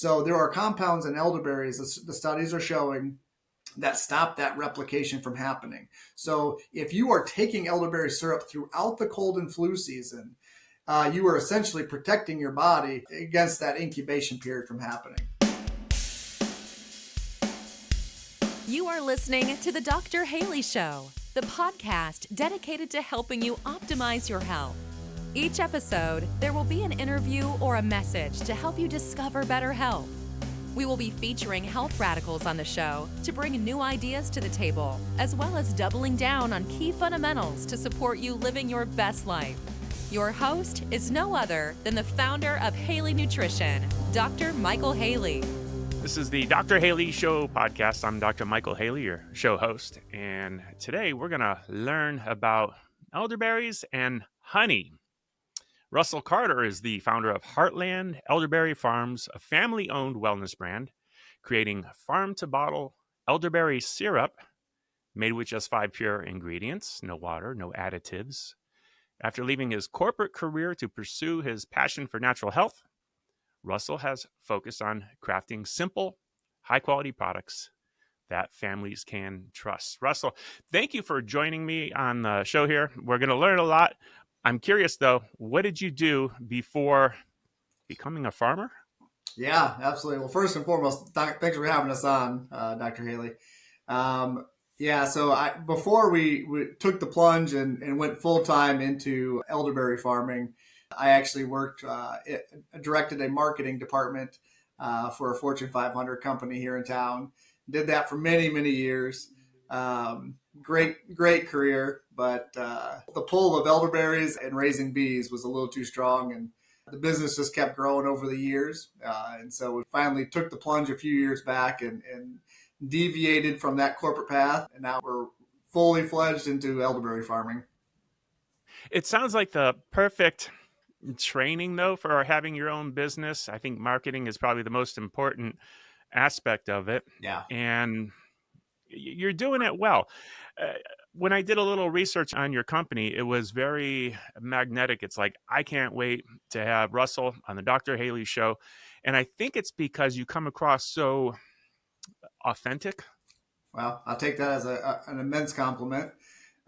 So there are compounds in elderberries, the studies are showing, that stop that replication from happening. So if you are taking elderberry syrup throughout the cold and flu season, you are essentially protecting your body against that incubation period from happening. You are listening to The Dr. Haley Show, the podcast dedicated to helping you optimize your health. Each episode, there will be an interview or a message to help you discover better health. We will be featuring health radicals on the show to bring new ideas to the table, as well as doubling down on key fundamentals to support you living your best life. Your host is no other than the founder of Haley Nutrition, Dr. Michael Haley. This is the Dr. Haley Show podcast. I'm Dr. Michael Haley, your show host. And today we're going to learn about elderberries and honey. Russel Carter is the founder of Heartland Elderberry Farms, a family-owned wellness brand, creating farm-to-bottle elderberry syrup made with just 5 pure ingredients, no water, no additives. After leaving his corporate career to pursue his passion for natural health, Russel has focused on crafting simple, high-quality products that families can trust. Russel, thank you for joining me on the show here. We're going to learn a lot. I'm curious, though, what did you do before becoming a farmer? Yeah, absolutely. Well, first and foremost, thanks for having us on, Dr. Haley. Before we took the plunge and went full-time into elderberry farming, I actually directed a marketing department for a Fortune 500 company here in town. Did that for many, many years. Great career, but the pull of elderberries and raising bees was a little too strong, and the business just kept growing over the years. And so we finally took the plunge a few years back and deviated from that corporate path, and now we're fully fledged into elderberry farming. It sounds like the perfect training, though, for having your own business. I think marketing is probably the most important aspect of it. Yeah. And you're doing it well. When I did a little research on your company, it was very magnetic. It's like, I can't wait to have Russel on the Dr. Haley Show. And I think it's because you come across so authentic. Well, I'll take that as an immense compliment.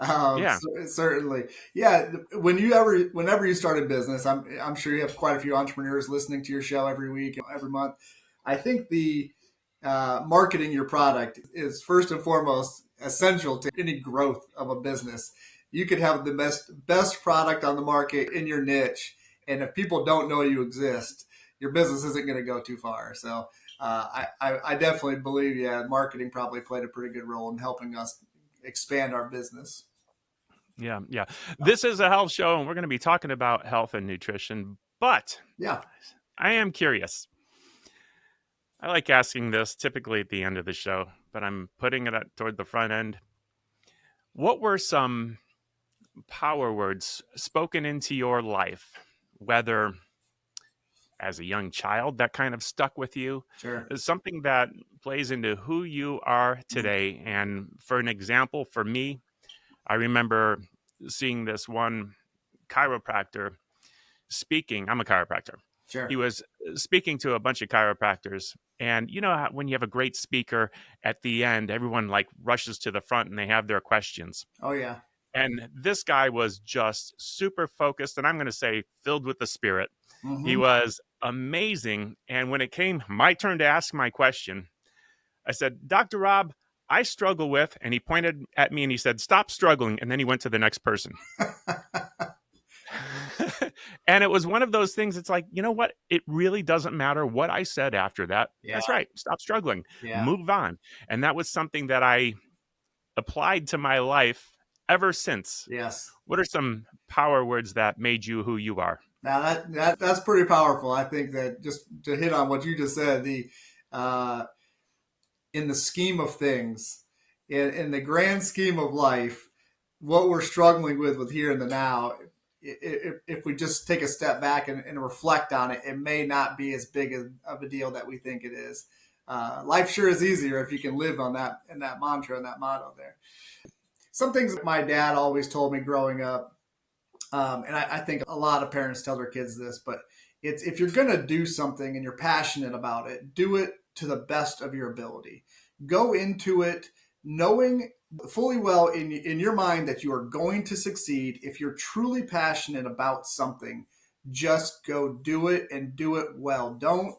Yeah. Certainly. Yeah. Whenever you start a business, I'm sure you have quite a few entrepreneurs listening to your show every week, every month. I think the marketing your product is first and foremost essential to any growth of a business. You could have the best product on the market in your niche, and if people don't know you exist, your business isn't going to go too far. So I definitely believe, marketing probably played a pretty good role in helping us expand our business. Yeah. This is a health show, and we're going to be talking about health and nutrition. But I am curious. I like asking this typically at the end of the show, but I'm putting it toward the front end. What were some power words spoken into your life, whether as a young child that kind of stuck with you? Sure. Something that plays into who you are today. And for an example, for me, I remember seeing this one chiropractor speaking. I'm a chiropractor. Sure. He was speaking to a bunch of chiropractors. And you know how when you have a great speaker at the end, everyone like rushes to the front and they have their questions. Oh, yeah. And this guy was just super focused, and I'm going to say filled with the spirit. Mm-hmm. He was amazing. And when it came my turn to ask my question, I said, Dr. Rob, I struggle with, and he pointed at me and he said, stop struggling. And then he went to the next person. And it was one of those things. It's like, you know what? It really doesn't matter what I said after that. Yeah. That's right. Stop struggling. Yeah. Move on. And that was something that I applied to my life ever since. Yes. What are some power words that made you who you are? Now that's pretty powerful. I think that just to hit on what you just said, in the scheme of things, in the grand scheme of life, what we're struggling with here and the now, if we just take a step back and reflect on it, it may not be as big of a deal that we think it is. Life sure is easier if you can live on that and that mantra and that motto there. Some things that my dad always told me growing up, and I think a lot of parents tell their kids this, but It's if you're going to do something and you're passionate about it, do it to the best of your ability. Go into it knowing fully well in your mind that you are going to succeed. If you're truly passionate about something, just go do it and do it well. Don't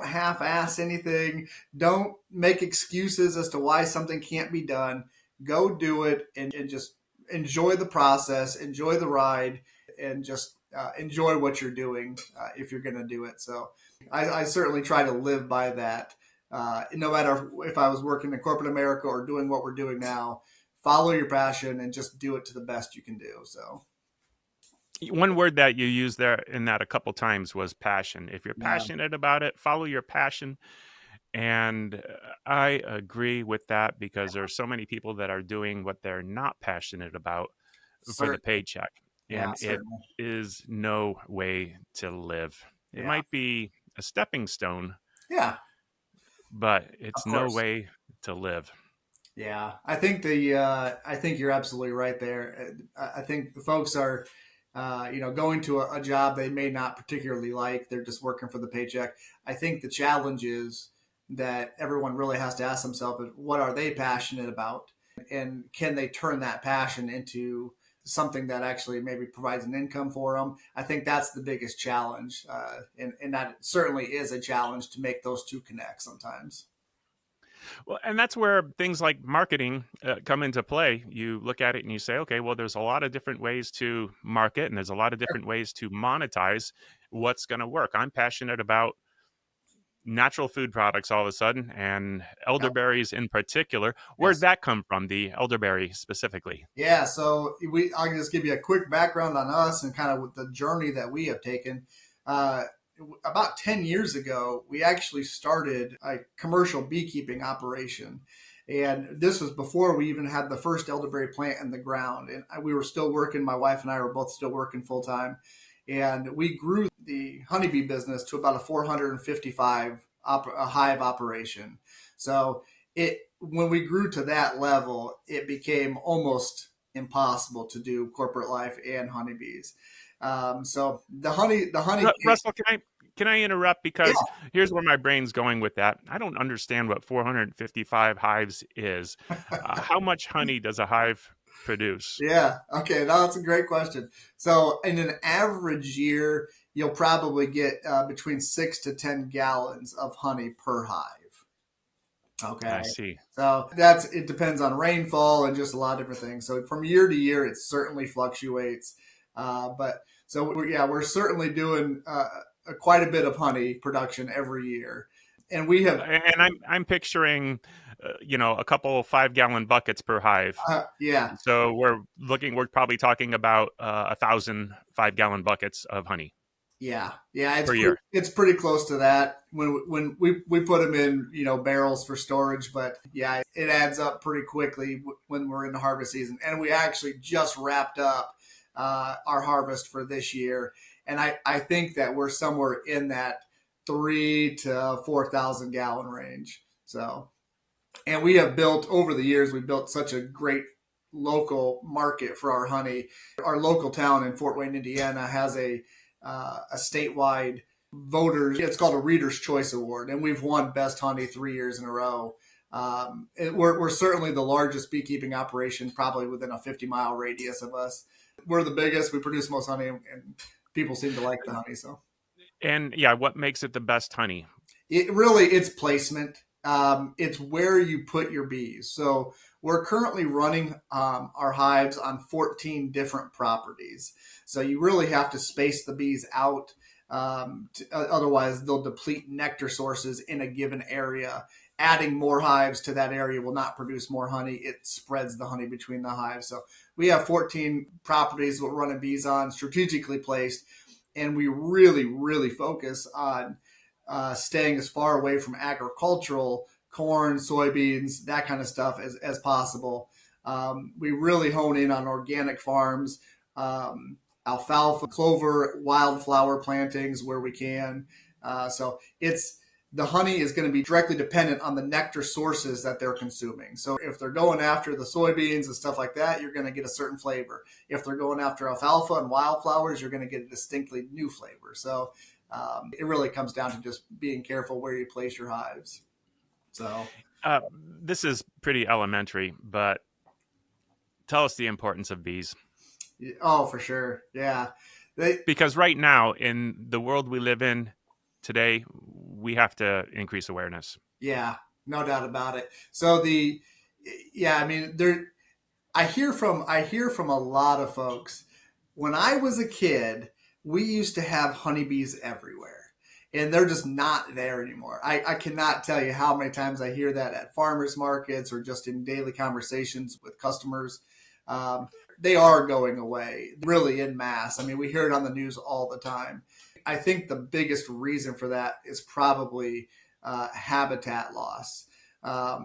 half-ass anything. Don't make excuses as to why something can't be done. Go do it and just enjoy the process, enjoy the ride, and just enjoy what you're doing if you're going to do it. So I certainly try to live by that. No matter if I was working in corporate America or doing what we're doing now, follow your passion and just do it to the best you can do. So One word that you used there in that a couple times was passion. If you're yeah, passionate about it, follow your passion. And I agree with that because there are so many people that are doing what they're not passionate about for the certainly. paycheck. Yeah, And it certainly. is no way to live. It Yeah. might be a stepping stone, Yeah, but of it's no course. way to live. Yeah, I think you're absolutely right there. I think the folks are, going to a job they may not particularly like. They're just working for the paycheck. I think the challenge is that everyone really has to ask themselves, is what are they passionate about, and can they turn that passion into something that actually maybe provides an income for them? I think that's the biggest challenge, and that certainly is a challenge to make those two connect sometimes. Well, and that's where things like marketing come into play. You look at it and you say, okay, well, there's a lot of different ways to market and there's a lot of different ways to monetize what's going to work. I'm passionate about natural food products all of a sudden and elderberries in particular. Where'd Yes. that come from, the elderberry specifically? Yeah, so I can just give you a quick background on us and kind of the journey that we have taken. Uh, about 10 years ago, we actually started a commercial beekeeping operation. And this was before we even had the first elderberry plant in the ground. And we were still working, my wife and I were both still working full time. And we grew the honeybee business to about a 455 a hive operation. So it when we grew to that level, it became almost impossible to do corporate life and honeybees. So the honey, Russell, can I interrupt yeah, because here's where my brain's going with that. I don't understand what 455 hives is. How much honey does a hive produce? yeah. Okay, now that's a great question. So in an average year, you'll probably get between 6 to 10 gallons of honey per hive. Okay. I see. So it depends on rainfall and just a lot of different things. So from year to year, it certainly fluctuates. But so we're certainly doing quite a bit of honey production every year. And we have, And I'm picturing, a couple 5-gallon buckets per hive. yeah, So we're probably talking about 1,000 5-gallon buckets of honey yeah, per year. it's pretty close to that when we put them in, barrels for storage. But yeah, it adds up pretty quickly when we're in the harvest season. And we actually just wrapped up our harvest for this year. And I think that we're somewhere in that 3 to 4,000 gallon range. So, and we have built over the years, we built such a great local market for our honey. Our local town in Fort Wayne, Indiana has a statewide voters. It's called a Reader's Choice Award, and we've won best honey 3 years in a row. We're certainly the largest beekeeping operation, probably within a 50-mile radius of us. We're the biggest. We produce most honey, and people seem to like the honey. So And yeah, what makes it the best honey? it's placement. It's where you put your bees. So we're currently running our hives on 14 different properties. So you really have to space the bees out. Otherwise, they'll deplete nectar sources in a given area. Adding more hives to that area will not produce more honey. It spreads the honey between the hives. So we have 14 properties we're running bees on, strategically placed, and we really, really focus on staying as far away from agricultural corn, soybeans, that kind of stuff as possible. We really hone in on organic farms, alfalfa, clover, wildflower plantings where we can. So the honey is going to be directly dependent on the nectar sources that they're consuming. So if they're going after the soybeans and stuff like that, you're going to get a certain flavor. If they're going after alfalfa and wildflowers, you're going to get a distinctly new flavor. So It really comes down to just being careful where you place your hives. So, Uh, this is pretty elementary, but tell us the importance of bees. oh, for sure. Yeah. They, Because right now, in the world we live in today, we have to increase awareness. yeah, no doubt about it. So yeah, I mean, I hear from a lot of folks. When I was a kid, we used to have honeybees everywhere. And they're just not there anymore. I cannot tell you how many times I hear that at farmers markets or just in daily conversations with customers. Um, they are going away, really en masse. I mean, we hear it on the news all the time. I think the biggest reason for that is probably habitat loss.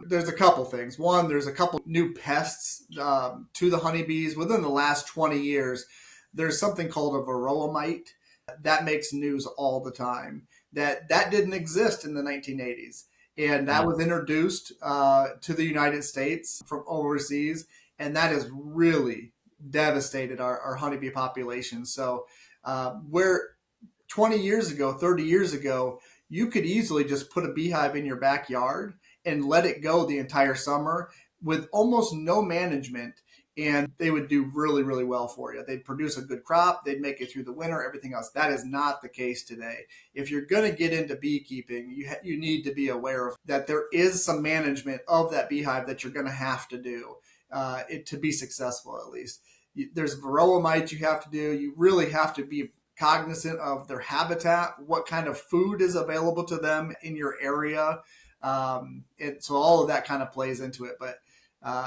There's a couple things. One, there's a couple new pests to the honeybees within the last 20 years. There's something called a varroa mite that makes news all the time. That didn't exist in the 1980s, and that was introduced to the United States from overseas, and that has really devastated our honeybee population. So where 20 years ago, 30 years ago, you could easily just put a beehive in your backyard and let it go the entire summer with almost no management. And they would do really, really well for you. They'd produce a good crop. They'd make it through the winter, everything else. That is not the case today. If you're going to get into beekeeping, you need to be aware of that there is some management of that beehive that you're going to have to do to be successful, at least. There's varroa mites you have to do. You really have to be cognizant of their habitat, what kind of food is available to them in your area. So all of that kind of plays into it. But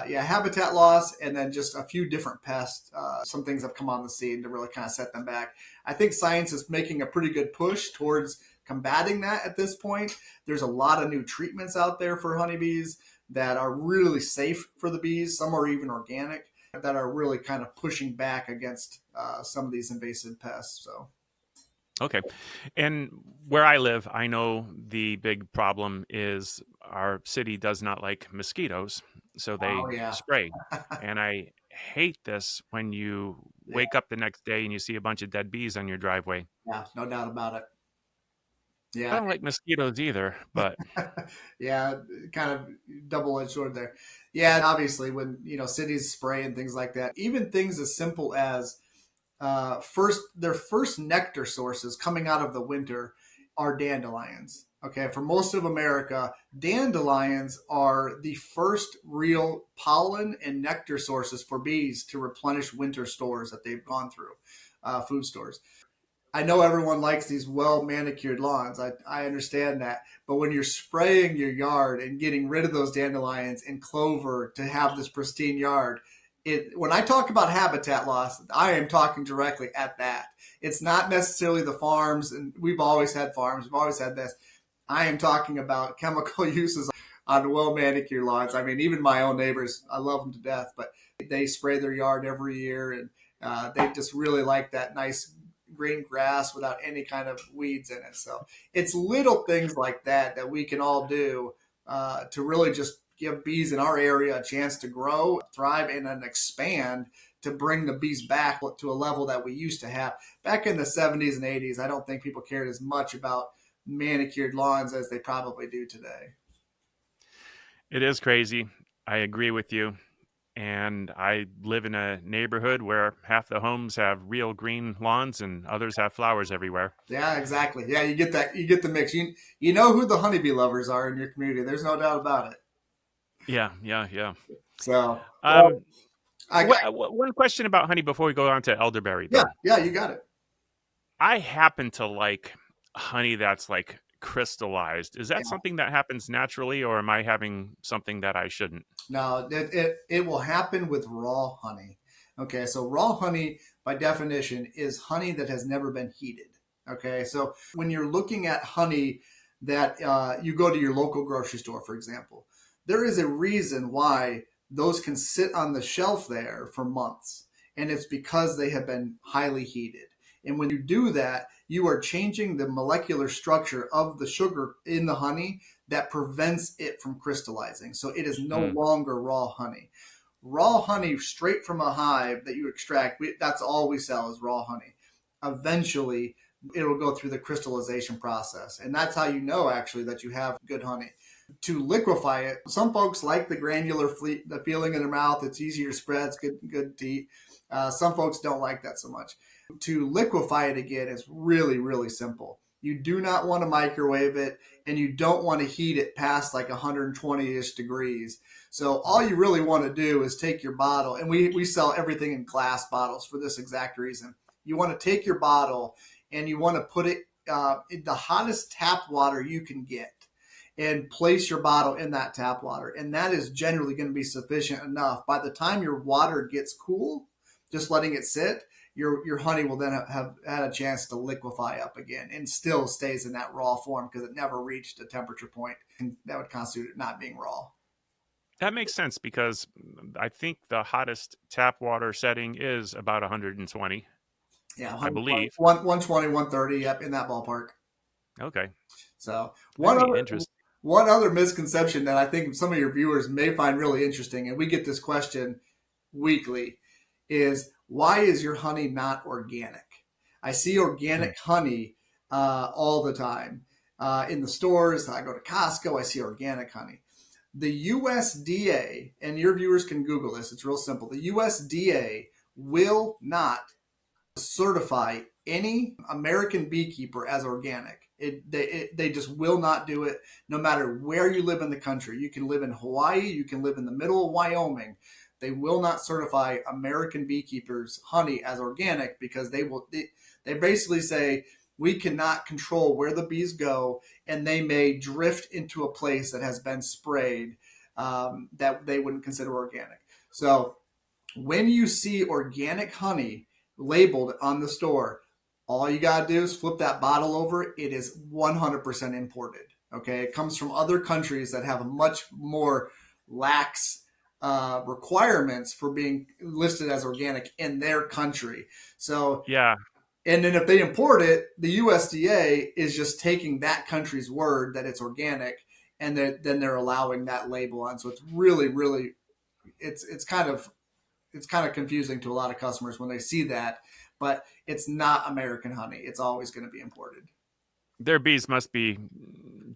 yeah, habitat loss and then just a few different pests. Some things have come on the scene to really kind of set them back. I think science is making a pretty good push towards combating that at this point. There's a lot of new treatments out there for honeybees that are really safe for the bees. Some are even organic that are really kind of pushing back against some of these invasive pests. So. Okay. And where I live, I know the big problem is our city does not like mosquitoes, so they Oh yeah. spray. And I hate this when you Yeah, wake up the next day and you see a bunch of dead bees on your driveway. yeah, no doubt about it. I Yeah. don't like mosquitoes either, but Yeah, kind of double-edged sword there. Yeah, obviously when cities spray and things like that, even things as simple as their first nectar sources coming out of the winter are dandelions. Okay, for most of America, dandelions are the first real pollen and nectar sources for bees to replenish winter stores that they've gone through, food stores. I know everyone likes these well manicured lawns. I understand that. But when you're spraying your yard and getting rid of those dandelions and clover to have this pristine yard, when I talk about habitat loss, I am talking directly at that. It's not necessarily the farms, and we've always had farms, we've always had this. I am talking about chemical uses on well manicured lawns. I mean, even my own neighbors, I love them to death, but they spray their yard every year, and they just really like that nice green grass without any kind of weeds in it. So it's little things like that we can all do to really just give bees in our area a chance to grow, thrive, and then expand to bring the bees back to a level that we used to have. Back in the 70s and 80s, I don't think people cared as much about manicured lawns as they probably do today. it is crazy. I agree with you. And I live in a neighborhood where half the homes have real green lawns and others have flowers everywhere. Yeah, exactly. Yeah, you get that. You get the mix. You know who the honeybee lovers are in your community. There's no doubt about it. Yeah, yeah, yeah. So, well, Um, one question about honey before we go on to elderberry, yeah, though. yeah, you got it. I happen to like honey that's like crystallized. Is that Yeah. something that happens naturally, or am I having something that I shouldn't? No, it will happen with raw honey. Okay, so raw honey, by definition, is honey that has never been heated. Okay, so when you're looking at honey that you go to your local grocery store, for example, there is a reason why those can sit on the shelf there for months, and it's because they have been highly heated. And when you do that, you are changing the molecular structure of the sugar in the honey that prevents it from crystallizing. So it is no Mm, longer raw honey. Raw honey straight from a hive that you extract, that's all we sell is raw honey. Eventually, it'll go through the crystallization process. And that's how you know actually that you have good honey. To liquefy it, some folks like the granular the feeling in their mouth. It's easier to spread. It's good to eat. Some folks don't like that so much. To liquefy it again is really, really simple. You do not want to microwave it, and you don't want to heat it past like 120-ish degrees. So all you really want to do is take your bottle, and we sell everything in glass bottles for this exact reason. You want to take your bottle and you want to put it in the hottest tap water you can get and place your bottle in that tap water. And that is generally going to be sufficient enough. By the time your water gets cool, just letting it sit, your honey will then have had a chance to liquefy up again and still stays in that raw form because it never reached a temperature point that would constitute it not being raw. That makes sense because I think the hottest tap water setting is about 120. Yeah, I believe. 120, 130, yep, in that ballpark. Okay. So Interesting. one other misconception that I think some of your viewers may find really interesting, and we get this question weekly, is why is your honey not organic? I see organic honey all the time in the stores. I go to Costco, I see organic honey. The USDA, and your viewers can Google this, it's real simple. The USDA will not certify any American beekeeper as organic. They just will not do it no matter where you live in the country. You can live in Hawaii, you can live in the middle of Wyoming. They will not certify American beekeepers' honey as organic because they basically say we cannot control where the bees go, and they may drift into a place that has been sprayed that they wouldn't consider organic. So when you see organic honey labeled on the store, all you got to do is flip that bottle over. It is 100% imported. Okay. It comes from other countries that have much more lax requirements for being listed as organic in their country. So, yeah. And then if they import it, the USDA is just taking that country's word that it's organic, and then they're allowing that label on. So it's really, really, it's kind of confusing to a lot of customers when they see that, but it's not American honey. It's always going to be imported. Their bees must be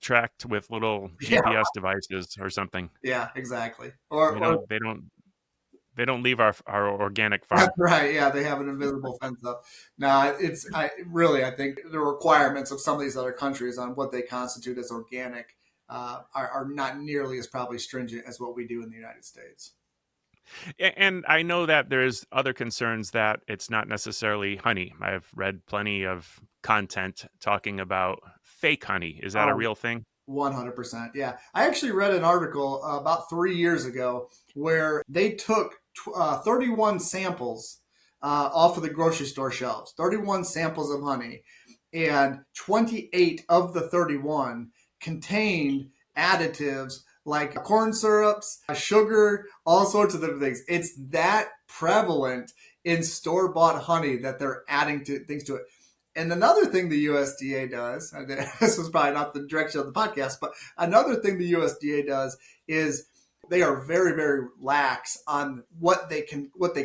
tracked with little GPS devices or something. Yeah, exactly. Or they don't leave our organic farm. Right. Yeah, they have an invisible fence up. No, I think the requirements of some of these other countries on what they constitute as organic are not nearly as probably stringent as what we do in the United States. And I know that there's other concerns that it's not necessarily honey. I've read plenty of content talking about fake honey. Is that a real thing? 100%. Yeah. I actually read an article about 3 years ago where they took 31 samples off of the grocery store shelves, 31 samples of honey, and 28 of the 31 contained additives like corn syrups, sugar, all sorts of different things. It's that prevalent in store-bought honey that they're adding things to it. And another thing the USDA does, and this is probably not the direction of the podcast, but another thing the USDA does is they are very, very lax on what they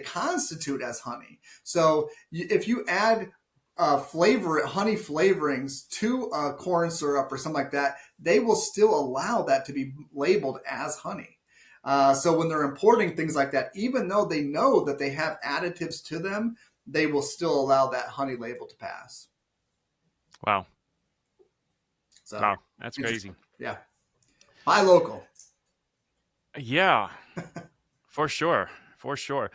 constitute as honey. So if you add honey flavorings to corn syrup or something like that, they will still allow that to be labeled as honey. So when they're importing things like that, even though they know that they have additives to them, they will still allow that honey label to pass. Wow. So, wow, that's crazy. Yeah. Buy local. Yeah, for sure. For sure.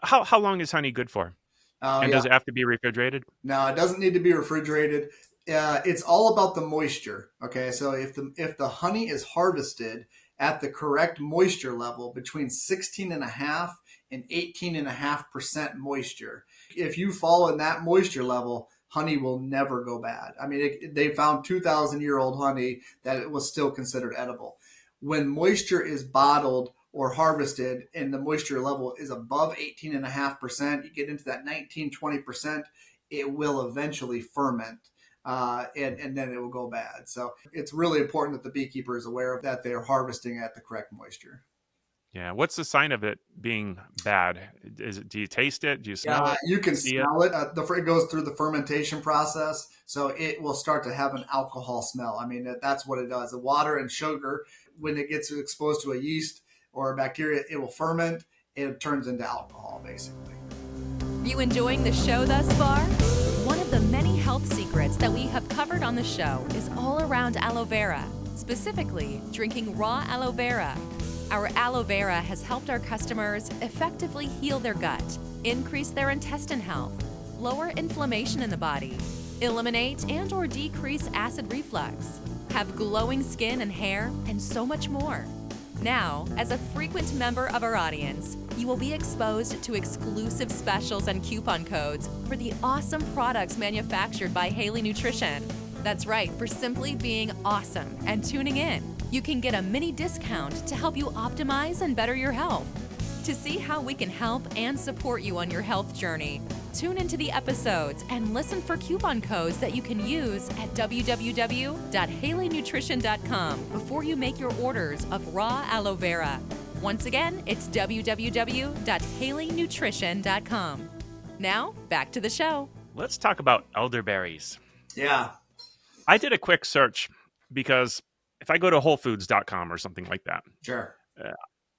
How long is honey good for? And does it have to be refrigerated? No, it doesn't need to be refrigerated. It's all about the moisture. Okay, so if the honey is harvested at the correct moisture level between 16.5% and 18.5% moisture, if you fall in that moisture level, honey will never go bad. I mean, they found 2,000-year-old honey that it was still considered edible. When moisture is bottled or harvested and the moisture level is above 18.5%, you get into that 19, 20%, it will eventually ferment and then it will go bad. So it's really important that the beekeeper is aware of that. They're harvesting at the correct moisture. Yeah. What's the sign of it being bad? Do you taste it? Do you smell it? You can See it? smell it. It goes through the fermentation process, so it will start to have an alcohol smell. I mean, that's what it does. The water and sugar, when it gets exposed to a yeast or a bacteria, it will ferment. It turns into alcohol, basically. You enjoying the show thus far? One of the many health secrets that we have covered on the show is all around aloe vera, specifically drinking raw aloe vera. Our aloe vera has helped our customers effectively heal their gut, increase their intestine health, lower inflammation in the body, eliminate and or decrease acid reflux, have glowing skin and hair, and so much more. Now, as a frequent member of our audience, you will be exposed to exclusive specials and coupon codes for the awesome products manufactured by Haley Nutrition. That's right, for simply being awesome and tuning in. You can get a mini discount to help you optimize and better your health. To see how we can help and support you on your health journey, tune into the episodes and listen for coupon codes that you can use at www.haleynutrition.com before you make your orders of raw aloe vera. Once again, it's www.haleynutrition.com. Now, back to the show. Let's talk about elderberries. Yeah. I did a quick search because if I go to wholefoods.com or something like that Sure.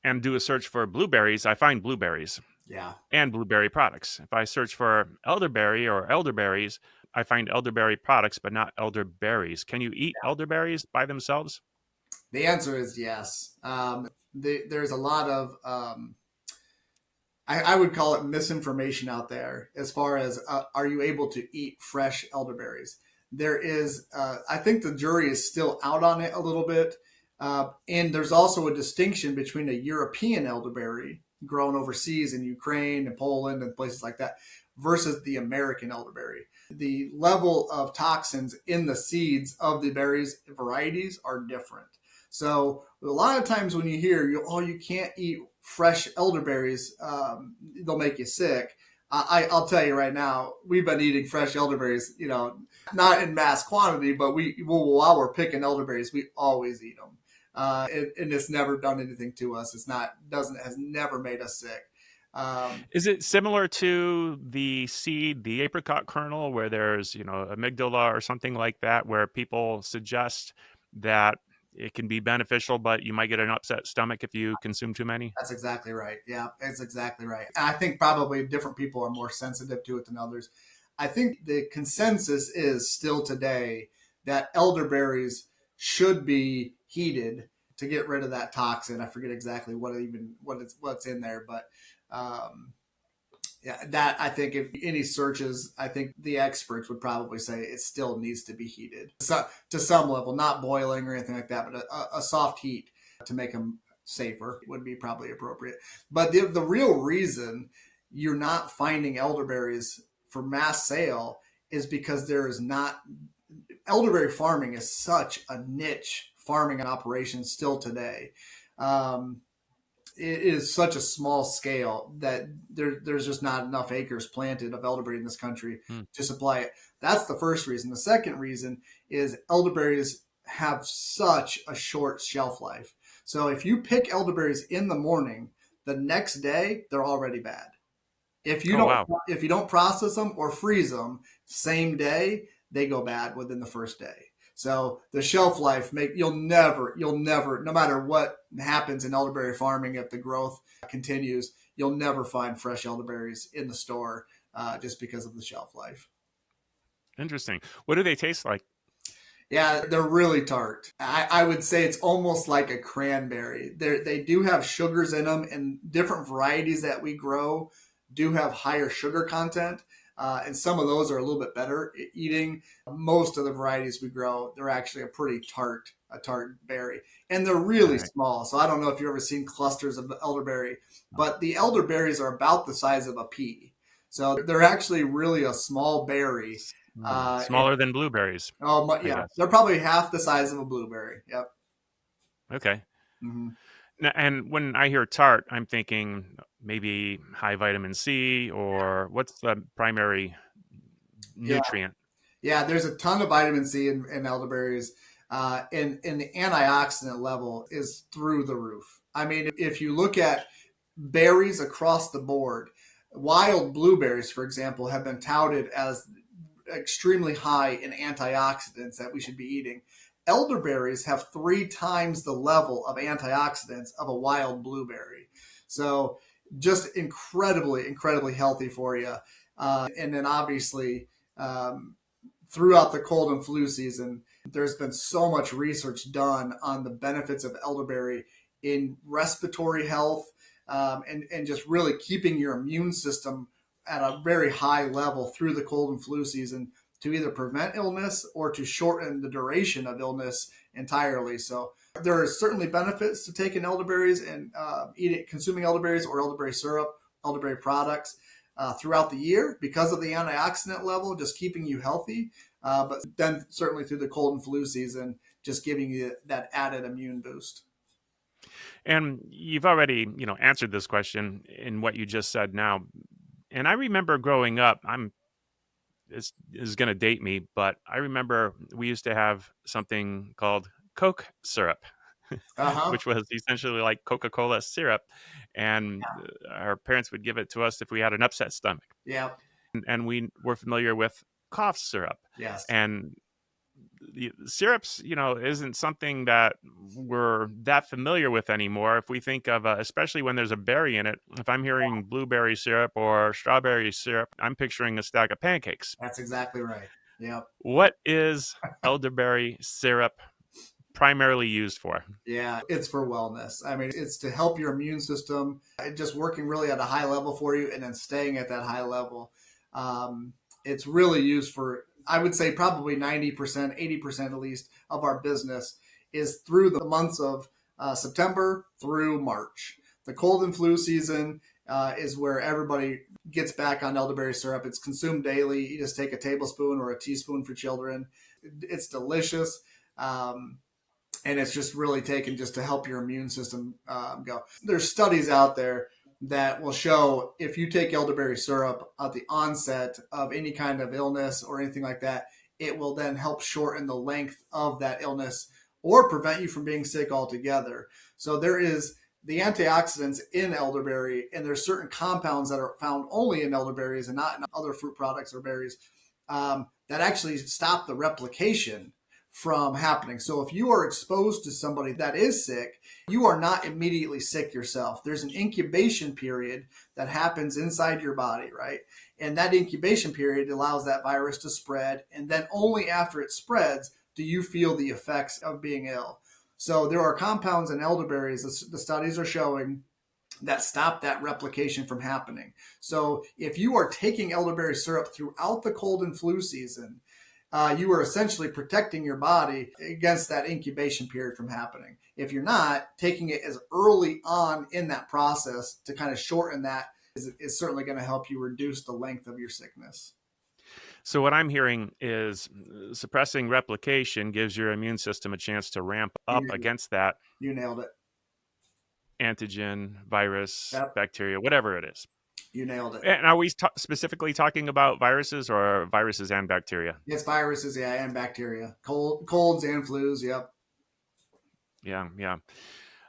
and do a search for blueberries, I find blueberries Yeah. and blueberry products. If I search for elderberry or elderberries, I find elderberry products, but not elderberries. Can you eat elderberries by themselves? The answer is yes. There's a lot of, I would call it misinformation out there as far as are you able to eat fresh elderberries? There is, I think the jury is still out on it a little bit. And there's also a distinction between a European elderberry grown overseas in Ukraine and Poland and places like that versus the American elderberry. The level of toxins in the seeds of the berries varieties are different. So a lot of times when you hear, you can't eat fresh elderberries, they'll make you sick. I'll tell you right now, we've been eating fresh elderberries, not in mass quantity, but while we're picking elderberries, we always eat them. And it's never done anything to us. Has never made us sick. Is it similar to the seed, the apricot kernel, where there's, amygdala or something like that, where people suggest that it can be beneficial, but you might get an upset stomach if you consume too many? That's exactly right. Yeah, that's exactly right. And I think probably different people are more sensitive to it than others. I think the consensus is still today that elderberries should be heated to get rid of that toxin. I forget exactly what's in there, but that I think if any searches, I think the experts would probably say it still needs to be heated to some level, not boiling or anything like that, but a soft heat to make them safer would be probably appropriate. But the real reason you're not finding elderberries for mass sale is because elderberry farming is such a niche farming operation still today. It is such a small scale that there's just not enough acres planted of elderberry in this country to supply it. That's the first reason. The second reason is elderberries have such a short shelf life. So if you pick elderberries in the morning, the next day they're already bad. If you don't process them or freeze them same day, they go bad within the first day. So the shelf life, you'll never, no matter what happens in elderberry farming, if the growth continues, you'll never find fresh elderberries in the store just because of the shelf life. Interesting. What do they taste like? Yeah, they're really tart. I would say it's almost like a cranberry. They do have sugars in them, and different varieties that we grow do have higher sugar content. And some of those are a little bit better eating. Most of the varieties we grow, they're actually a tart berry. And they're really small. So I don't know if you've ever seen clusters of elderberry, but the elderberries are about the size of a pea. So they're actually really a small berry. Smaller than blueberries. Oh, yeah. They're probably half the size of a blueberry. Yep. Okay. Mm-hmm. And when I hear tart, I'm thinking maybe high vitamin C, or what's the primary nutrient? Yeah, there's a ton of vitamin C in elderberries, and the antioxidant level is through the roof. I mean, if you look at berries across the board, wild blueberries, for example, have been touted as extremely high in antioxidants that we should be eating. Elderberries have 3 times the level of antioxidants of a wild blueberry. So just incredibly, incredibly healthy for you. And then obviously, throughout the cold and flu season, there's been so much research done on the benefits of elderberry in respiratory health, and just really keeping your immune system at a very high level through the cold and flu season to either prevent illness or to shorten the duration of illness entirely. So there are certainly benefits to taking elderberries and consuming elderberries or elderberry syrup, elderberry products throughout the year because of the antioxidant level, just keeping you healthy. But then certainly through the cold and flu season, just giving you that added immune boost. And you've already, answered this question in what you just said now. And I remember growing up, this is going to date me, but I remember we used to have something called Coke syrup, Uh-huh. which was essentially like Coca-Cola syrup. And our parents would give it to us if we had an upset stomach. Yeah. And we were familiar with cough syrup. Yes. And the syrups, isn't something that we're that familiar with anymore. If we think of, especially when there's a berry in it, if I'm hearing blueberry syrup or strawberry syrup, I'm picturing a stack of pancakes. That's exactly right. Yep. What is elderberry syrup primarily used for? Yeah, it's for wellness. I mean, it's to help your immune system, just working really at a high level for you and then staying at that high level. It's really used for, I would say probably 90%, 80% at least of our business is through the months of September through March. The cold and flu season is where everybody gets back on elderberry syrup. It's consumed daily. You just take a tablespoon or a teaspoon for children. It's delicious. And it's just really taken just to help your immune system go. There's studies out there that will show if you take elderberry syrup at the onset of any kind of illness or anything like that, it will then help shorten the length of that illness or prevent you from being sick altogether. So there is the antioxidants in elderberry, and there's certain compounds that are found only in elderberries and not in other fruit products or berries that actually stop the replication from happening. So if you are exposed to somebody that is sick, you are not immediately sick yourself. There's an incubation period that happens inside your body, right? And that incubation period allows that virus to spread. And then only after it spreads do you feel the effects of being ill. So there are compounds in elderberries, the studies are showing, that stop that replication from happening. So if you are taking elderberry syrup throughout the cold and flu season, you are essentially protecting your body against that incubation period from happening. If you're not, taking it as early on in that process to kind of shorten that is certainly going to help you reduce the length of your sickness. So what I'm hearing is suppressing replication gives your immune system a chance to ramp up against that. You nailed it. Antigen, virus, Yep. bacteria, whatever it is. You nailed it. And are we specifically talking about viruses or viruses and bacteria? It's viruses, yeah, and bacteria. Colds and flus, yep. Yeah.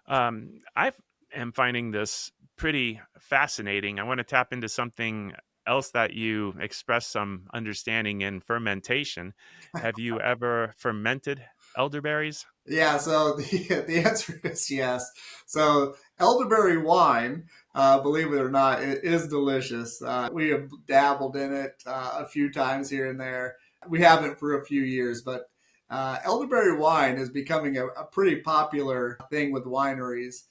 I am finding this pretty fascinating. I want to tap into something else that you expressed some understanding in: fermentation. Have you ever fermented elderberries? Yeah, so the answer is yes. So elderberry wine, believe it or not, it is delicious. We have dabbled in it a few times here and there. We haven't for a few years, but elderberry wine is becoming a pretty popular thing with wineries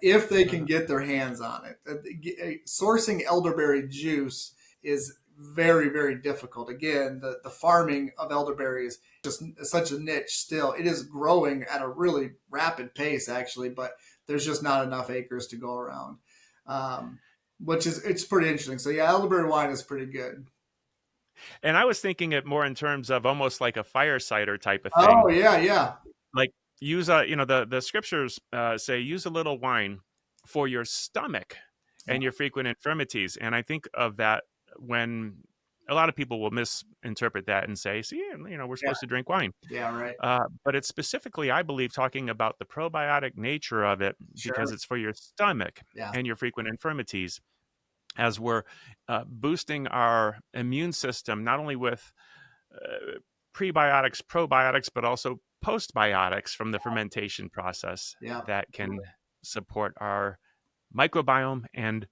if they can get their hands on it. Sourcing elderberry juice is very, very difficult. Again, the farming of elderberries just such a niche still. It is growing at a really rapid pace, actually, but there's just not enough acres to go around, it's pretty interesting. So yeah, elderberry wine is pretty good. And I was thinking it more in terms of almost like a fire cider type of thing. Oh yeah. Like use the scriptures say use a little wine for your stomach and your frequent infirmities. And I think of that when a lot of people will misinterpret that and say, see, we're Yeah. supposed to drink wine. Yeah. Right. But it's specifically, I believe, talking about the probiotic nature of it because Sure. it's for your stomach Yeah. and your frequent infirmities, as we're boosting our immune system, not only with prebiotics, probiotics, but also postbiotics from the fermentation process Yeah. that can support our microbiome and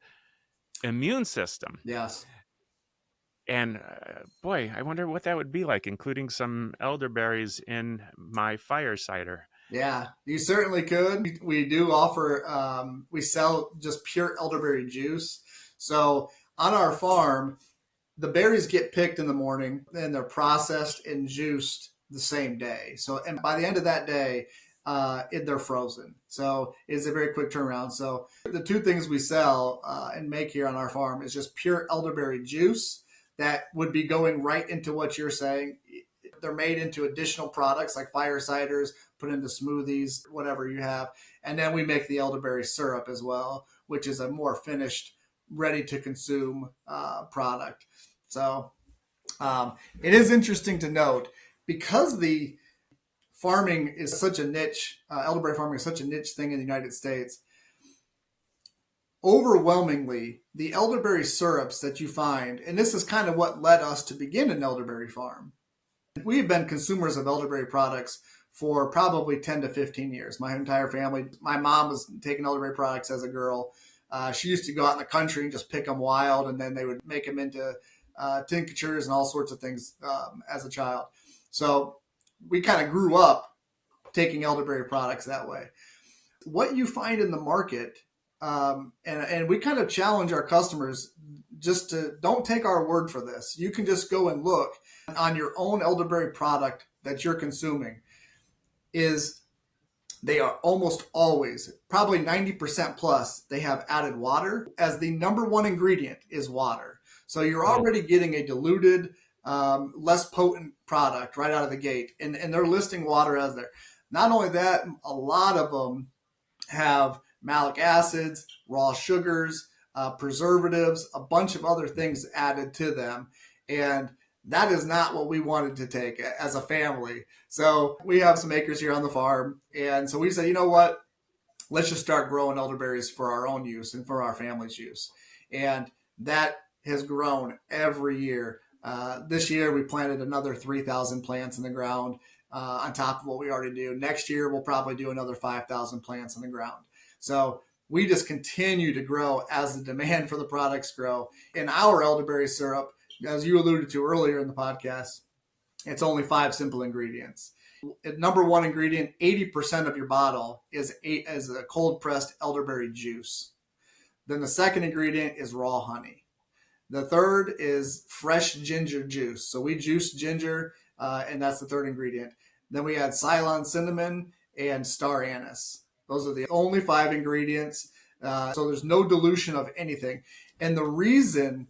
immune system. Yes. And boy, I wonder what that would be like, including some elderberries in my fire cider. Yeah, you certainly could. We do offer, we sell just pure elderberry juice. So on our farm, the berries get picked in the morning and they're processed and juiced the same day. So, and by the end of that day, they're frozen. So it's a very quick turnaround. So the two things we sell and make here on our farm is just pure elderberry juice that would be going right into what you're saying. They're made into additional products like fire ciders, put into smoothies, whatever you have. And then we make the elderberry syrup as well, which is a more finished, ready to consume product. So it is interesting to note because the farming is such a niche, elderberry farming is such a niche thing in the United States. Overwhelmingly, the elderberry syrups that you find, and this is kind of what led us to begin an elderberry farm. We've been consumers of elderberry products for probably 10 to 15 years. My entire family, my mom was taking elderberry products as a girl. She used to go out in the country and just pick them wild, and then they would make them into tinctures and all sorts of things as a child. So we kind of grew up taking elderberry products that way. What you find in the market, and we kind of challenge our customers just to don't take our word for this. You can just go and look on your own elderberry product that you're consuming. Is they are almost always, probably 90% plus, they have added water as the number one ingredient is water. So you're already getting a diluted, less potent product right out of the gate. And they're listing water as there. Not only that, a lot of them have malic acids, raw sugars, preservatives, a bunch of other things added to them. And that is not what we wanted to take as a family. So we have some acres here on the farm. And so we said, you know what? Let's just start growing elderberries for our own use and for our family's use. And that has grown every year. This year, we planted another 3,000 plants in the ground on top of what we already do. Next year, we'll probably do another 5,000 plants in the ground. So we just continue to grow as the demand for the products grow. In our elderberry syrup, as you alluded to earlier in the podcast, it's only 5 simple ingredients. Number one ingredient, 80% of your bottle is a cold pressed elderberry juice. Then the second ingredient is raw honey. The third is fresh ginger juice. So we juice ginger, and that's the third ingredient. Then we add Ceylon cinnamon and star anise. Those are the only 5 ingredients. So there's no dilution of anything. And the reason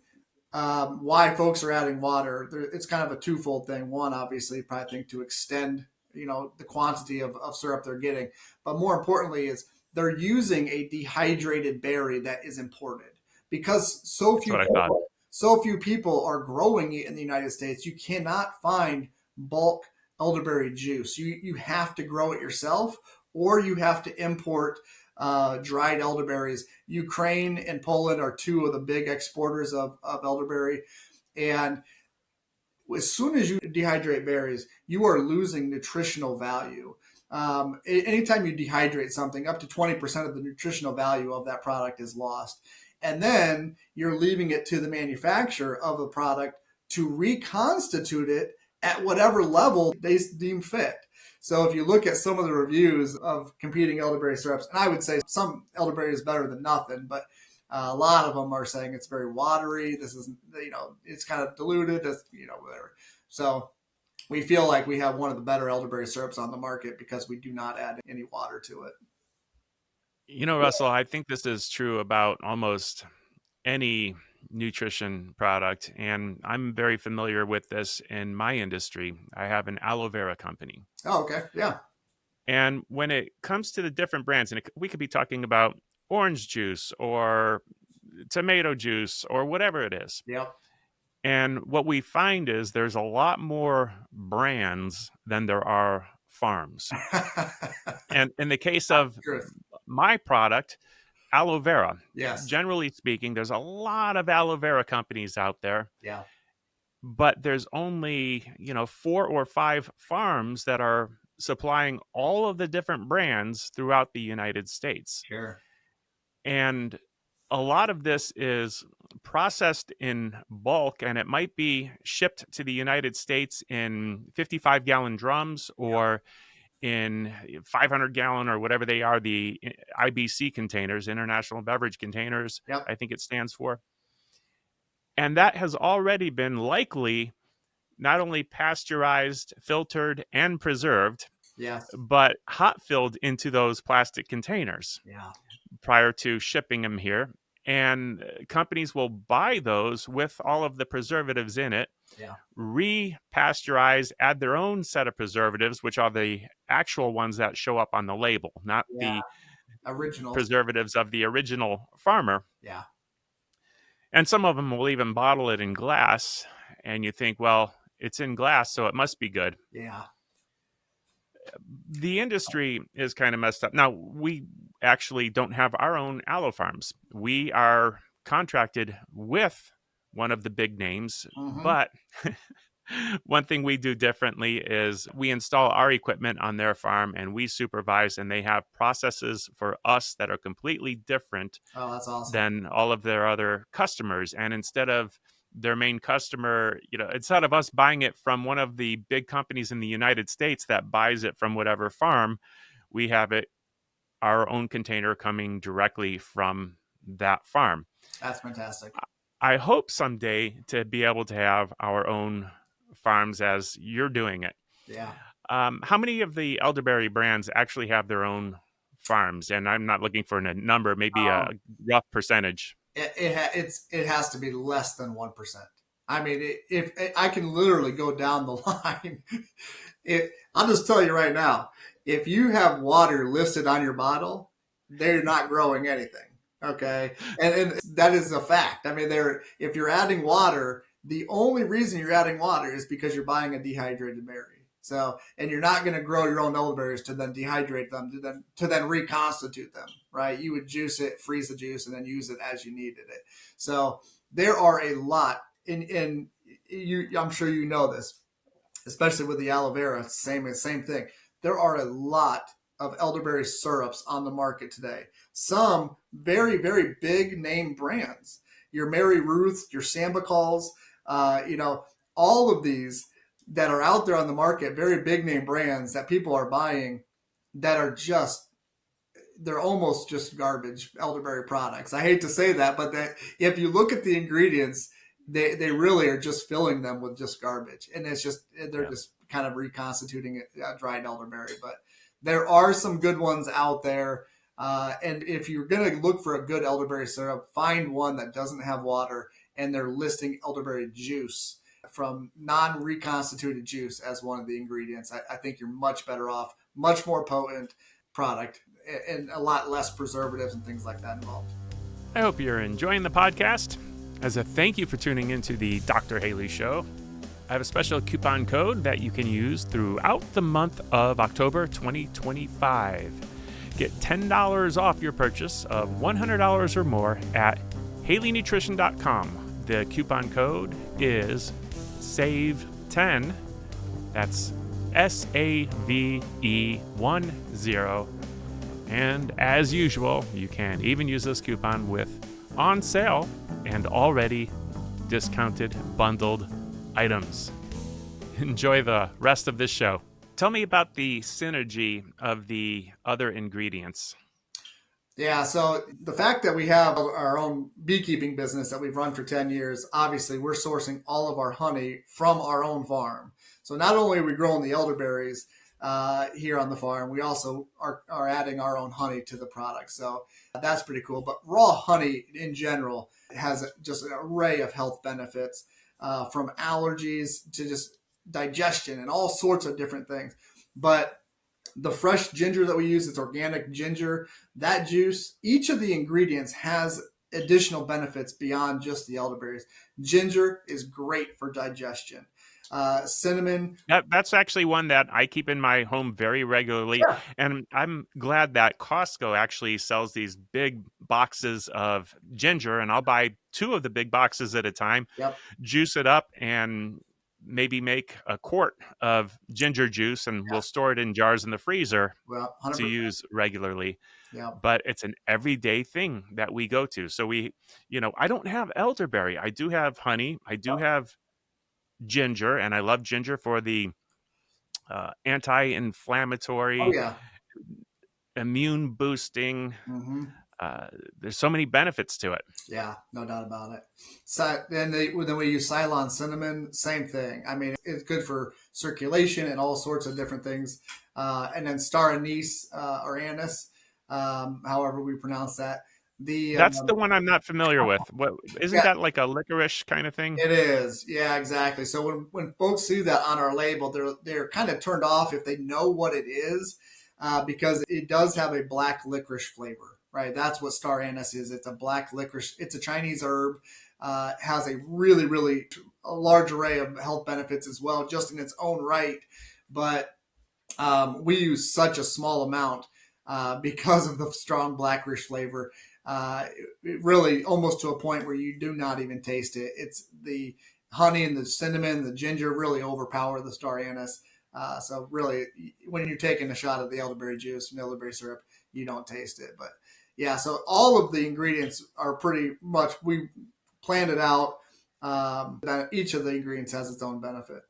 why folks are adding water, it's kind of a twofold thing. One, obviously, probably think to extend, the quantity of syrup they're getting. But more importantly is they're using a dehydrated berry that is imported. Because so few people are growing it in the United States, you cannot find bulk elderberry juice. You have to grow it yourself, or you have to import dried elderberries. Ukraine and Poland are 2 of the big exporters of elderberry. And as soon as you dehydrate berries, you are losing nutritional value. Anytime you dehydrate something, up to 20% of the nutritional value of that product is lost. And then you're leaving it to the manufacturer of the product to reconstitute it at whatever level they deem fit. So if you look at some of the reviews of competing elderberry syrups, and I would say some elderberry is better than nothing, but a lot of them are saying it's very watery. This is, it's kind of diluted, whatever. So we feel like we have one of the better elderberry syrups on the market because we do not add any water to it. Russell, I think this is true about almost any nutrition product, and I'm very familiar with this in my industry. I have an aloe vera company. Oh, okay. Yeah. And when it comes to the different brands, and we could be talking about orange juice or tomato juice or whatever it is. Yep. And what we find is there's a lot more brands than there are farms. And in the case of Truth. my product, aloe vera, Yes. generally speaking, there's a lot of aloe vera companies out there, Yeah. but there's only, 4 or 5 farms that are supplying all of the different brands throughout the United States. Sure. And a lot of this is processed in bulk, and it might be shipped to the United States in 55-gallon drums or in 500-gallon or whatever they are, the IBC containers, International Beverage Containers, Yep. I think it stands for. And that has already been likely not only pasteurized, filtered, and preserved, Yes. but hot filled into those plastic containers Yeah. prior to shipping them here. And companies will buy those with all of the preservatives in it, Yeah. re-pasteurize, add their own set of preservatives, which are the actual ones that show up on the label, not Yeah. the Original. preservatives of the original farmer. Yeah. And some of them will even bottle it in glass. And you think, well, it's in glass, so it must be good. Yeah. The industry is kind of messed up. Now, we actually don't have our own aloe farms. We are contracted with one of the big names, Mhm. but one thing we do differently is we install our equipment on their farm and we supervise, and they have processes for us that are completely different Oh, that's awesome. than all of their other customers. And instead of their main customer, instead of us buying it from one of the big companies in the United States that buys it from whatever farm, we have it, our own container coming directly from that farm. That's fantastic. I hope someday to be able to have our own farms as you're doing it. Yeah. How many of the elderberry brands actually have their own farms? And I'm not looking for a number, maybe a rough percentage. It has to be less than 1%. I mean, if I can literally go down the line, I'll just tell you right now, if you have water listed on your bottle, they're not growing anything. Okay, and that is a fact. I mean, if you're adding water, the only reason you're adding water is because you're buying a dehydrated berry. So, and you're not going to grow your own elderberries to then dehydrate them, to then reconstitute them, right? You would juice it, freeze the juice, and then use it as you needed it. So there are a lot, and I'm sure you know this, especially with the aloe vera, same thing. There are a lot of elderberry syrups on the market today. Some very, very big name brands, your Mary Ruths, your Sambacals, all of these that are out there on the market, very big name brands that people are buying that are they're almost just garbage elderberry products. I hate to say that, but if you look at the ingredients, they really are just filling them with just garbage. And they're just kind of reconstituting dried elderberry. But there are some good ones out there. And if you're going to look for a good elderberry syrup, find one that doesn't have water and they're listing elderberry juice from non-reconstituted juice as one of the ingredients. I think you're much better off, much more potent product, and a lot less preservatives and things like that involved. I hope you're enjoying the podcast. As a thank you for tuning into the Dr. Haley Show, I have a special coupon code that you can use throughout the month of October 2025. Get $10 off your purchase of $100 or more at HaleyNutrition.com. The coupon code is SAVE10. That's SAVE10. And as usual, you can even use this coupon with on sale and already discounted bundled items. Enjoy the rest of this show. Tell me about the synergy of the other ingredients. Yeah, so the fact that we have our own beekeeping business that we've run for 10 years, obviously we're sourcing all of our honey from our own farm. So not only are we growing the elderberries here on the farm, we also are adding our own honey to the product. So that's pretty cool. But raw honey in general has just an array of health benefits, from allergies to just digestion and all sorts of different things. But the fresh ginger that we use, it's organic ginger, that juice, each of the ingredients has additional benefits beyond just the elderberries. Ginger is great for digestion. Cinnamon. That's actually one that I keep in my home very regularly, Yeah. and I'm glad that Costco actually sells these big boxes of ginger, and I'll buy 2 of the big boxes at a time, Yep. juice it up, and maybe make a quart of ginger juice, and we'll Yeah. store it in jars in the freezer Well, to 100%. use regularly. Yep. But it's an everyday thing that we go to. So I don't have elderberry. I do have honey. I do have ginger, and I love ginger for the Oh, anti-inflammatory, yeah. immune boosting. Hmm. There's so many benefits to it. Yeah, no doubt about it. So then we use Ceylon cinnamon, same thing. I mean, it's good for circulation and all sorts of different things. And then star anise or anise, however we pronounce that. The That's the one I'm not familiar with. What isn't Yeah, that like a licorice kind of thing? it is. Yeah, exactly. So when folks see that on our label, they're kind of turned off if they know what it is, because it does have a black licorice flavor, right? That's what star anise is. It's a black licorice. It's a Chinese herb. Has a really a large array of health benefits as well, just in its own right. But we use such a small amount because of the strong blackberry flavor. It really almost to a point where you do not even taste it. It's the honey and the cinnamon, the ginger really overpower the star anise. So really, when you're taking a shot of the elderberry juice and elderberry syrup, you don't taste it. But yeah, so all of the ingredients are pretty much, we planned it out. That each of the ingredients has its own benefit.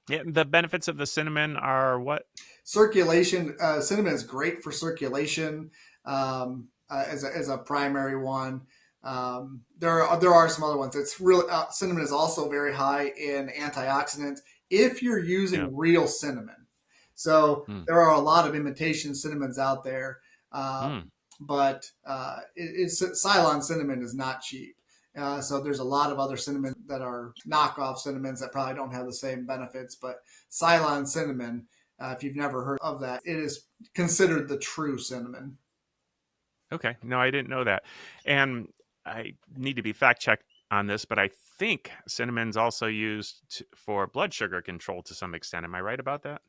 Yeah, the benefits of the cinnamon are what? Circulation. Cinnamon is great for circulation as a primary one. There are some other ones. It's really cinnamon is also very high in antioxidants if you're Yeah. using real cinnamon. So Mm. there are a lot of imitation cinnamons out there, Mm. but Ceylon cinnamon is not cheap. So there's a lot of other cinnamon that are knockoff cinnamons that probably don't have the same benefits. But Ceylon cinnamon, if you've never heard of that, it is considered the true cinnamon. Okay. No, I didn't know that. And I need to be fact checked on this, but I think cinnamon's also used for blood sugar control to some extent. Am I right about that?